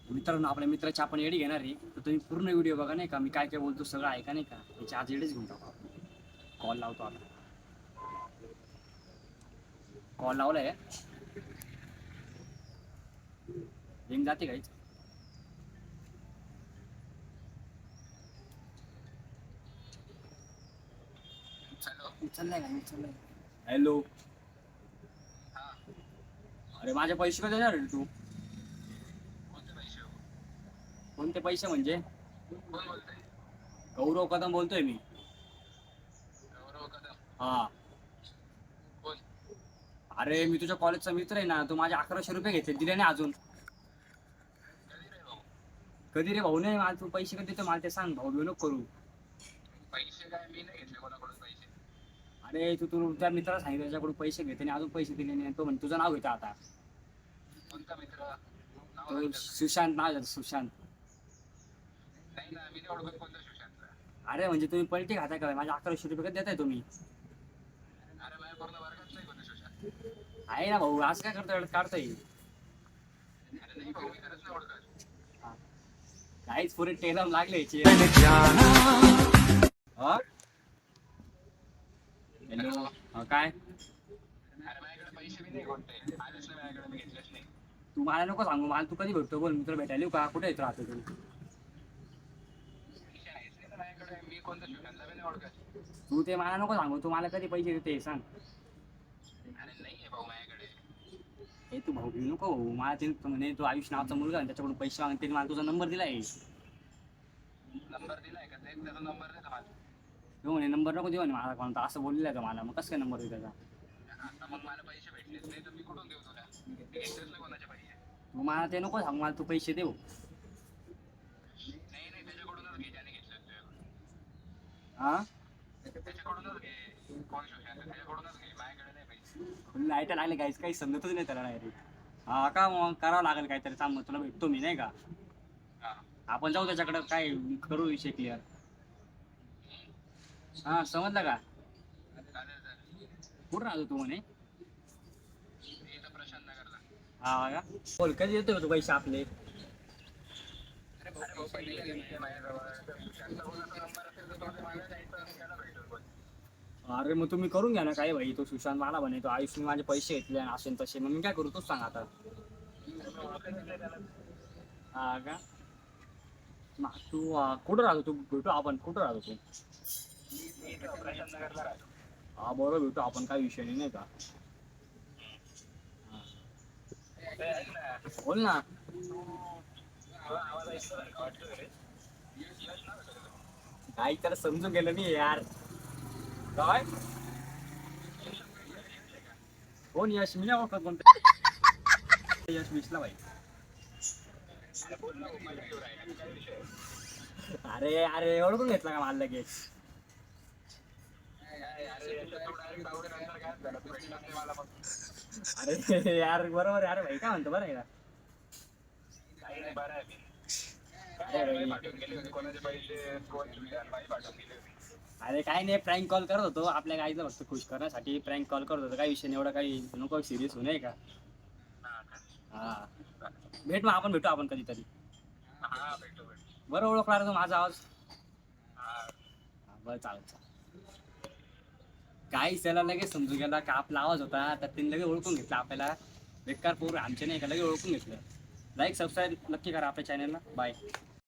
मित्रांनो, आपल्या मित्राची आपण एडी घेणार आहे, तर तुम्ही पूर्ण व्हिडिओ बघा नाही का, मी काय काय बोलतो सगळं ऐका नाही का. त्याची आज एडीच घेऊन टाकू. कॉल लावतो आता. कॉल लावलाय, रिंग जाते काहीच. उचललाय का? उचललाय. हॅलो. अरे माझे पैसे कधी देणार रे तू? कोणते पैसे म्हणजे? गौरव कदम बोलतोय मी. हा. अरे मी तुझ्या कॉलेजचा मित्र आहे ना, तू माझे 1100 रुपये घेतले, दिले नाही अजून. कधी रे भाऊ? नाही, मला तू पैसे कधी देतो मला ते सांग भाऊ, नको करू. पैसे काय मी नाही घेतले कोणाकडून पैसे. अरे तू त्या मित्राला सांगितलं त्याच्याकडून पैसे घेते आणि अजून पैसे दिले नाही. तो म्हणजे तुझं नाव घेतो आता. कोणता मित्र? नाव तो नाही त्याचं. सुशांत नाव आहे, सुशांत. नाही ना, मी नाही ओळखत कोणता सुशांतला. अरे म्हणजे तुम्ही पलटी खाताय का? माझे 1100 रुपये कधी देताय तुम्ही? अरे माझ्या पूर्ण वर्गात नाही कोणता सुशांत. आहे ना भाऊ, आज काय करतोय? काढतोय अरे नाही भाऊ, मी खरंच नाही ओळखत. काहीच पुरे टेलम लागले याचे. हा? हॅलो. काय? अरे माझ्याकडे पैसे बी नाही कोणते. आलेच नाही माझ्याकडे, मी घेतलेच नाही. तू मला नको सांगू, मला तू कधी भेटतो बोल, मित्र भेटायला येऊ का? कुठे येत राहतो तू? पैसे नाहीच नाही ना माझ्याकडे, मी कोणता सुशांतला बी नाही ओळखत. तू ते मला नको सांगू, तू मला कधी पैसे देते सांग. अरे नाही आहे भाऊ माझ्याकडे. हे तू भाऊ घेऊ नको भाऊ. मला ते म्हणे तो आयुष नावाचा मुलगा आणि त्याच्याकडून पैसे मागते, मला तुझा नंबर दिलाय. नंबर दिलाय का? ते त्याचा नंबर नाही माझा. तो म्हणे नंबर नको देऊ म्हणे मला कोणता, असं बोललेलं आहे का मला. मग कसं काय नंबर देऊ त्याचा? आता मग मला पैसे भेटलेच नाही तर मी कुठून देऊ तुला? मी घेतलेच नाही कोणाचे पैसे. तू मला ते नको सांग, मला तू पैसे देऊ. नाही नाही, त्याच्याकडूनच घे ज्याने घेतलं तुझ्याकडून. हा? त्याच्याकडूनच घे. कोण सुशांत? त्याच्याकडूनच घे, माझ्याकडे नाही पैसे. लाईट लागले काहीच, काही समजतच नाही त्याला डायरेक्ट. हा का? मग करावं लागेल काहीतरी. थांब, तुला भेटतो मी नाही का. हा. आपण जाऊ त्याच्याकडे, काय करू विषय क्लिअर. हा, समजलं का? चालेल चालेल. कुठं राहतो तू म्हणे? इथं प्रशांत नगरला. हा का? बोल, कधी देतोय तू पैसे आपले? अरे भाऊ, पहिले नाही माझ्याजवळ. सुशांतचा कोणाचा नंबर असेल तर तो मला द्यायचा आणि त्याला भेटेल पण. अरे मग तुम्ही करून घ्या ना काय भाई. तो सुशांत मला म्हणे तो आयुषने माझे पैसे घेतले आणि असेल तसे, मग मी काय करू तूच सांग आता. मी ओळखतच नाही त्याला. हा का? मग तू कुठं राहतो? तू भेटू आपण, कुठं राहतो तू? मी इथं प्रशांत नगरला राहतो. हा बरोबर, भेटू आपण, काय विषय नाही का. ते ऐक ना, बोल ना. तुझा आवाज ऐकतो का? वाटतो रे. यश नाव आहे तुझं. काही त्याला समजून गेलं नाही यार. काय? कोण यश? मी नाही ओळखत कोणतं यश. मिसला भाई. अरे बोल ना भाऊ, मला घेऊन राहिला. काय विषय? अरे अरे, ओळखून घेतला का मला लगेच? अरे तू डायरेक्ट आवडीनंतर काय झालं? तू भेटलाच नाही मला मग. अरे यार बरोबर आहे. अरे भाई काय म्हणतो, बरं आहे का? काही नाही, बरं आहे मी. अरे बाई भाई. पाठवून गेले होते कोणाचे पैसे, कोण सुशांत बाई पाठवून गेले होते. अरे काय नाही, प्रँक कॉल करत होतो आपल्या गाईला फक्त खुश करण्यासाठी. प्रँक कॉल करत होतो, काही विषय नाही एवढा, काही नको सिरियस होऊ नये का. हा का? हा, भेट मग आपण, भेटू आपण कधीतरी. हा, भेटू भेटू. बरं ओळखला रे तू माझा आवाज? हा. बरं, चालेल. काही त्याला लगेच समजून गेला का आपला आवाज होता, तर तिने लगेच ओळखून घेतला आपल्याला. बेकार पोर आमचे नाही का, लगेच ओळखून घेतलं. लाईक सबस्क्राईब नक्की करा आपल्या चॅनलला. बाय.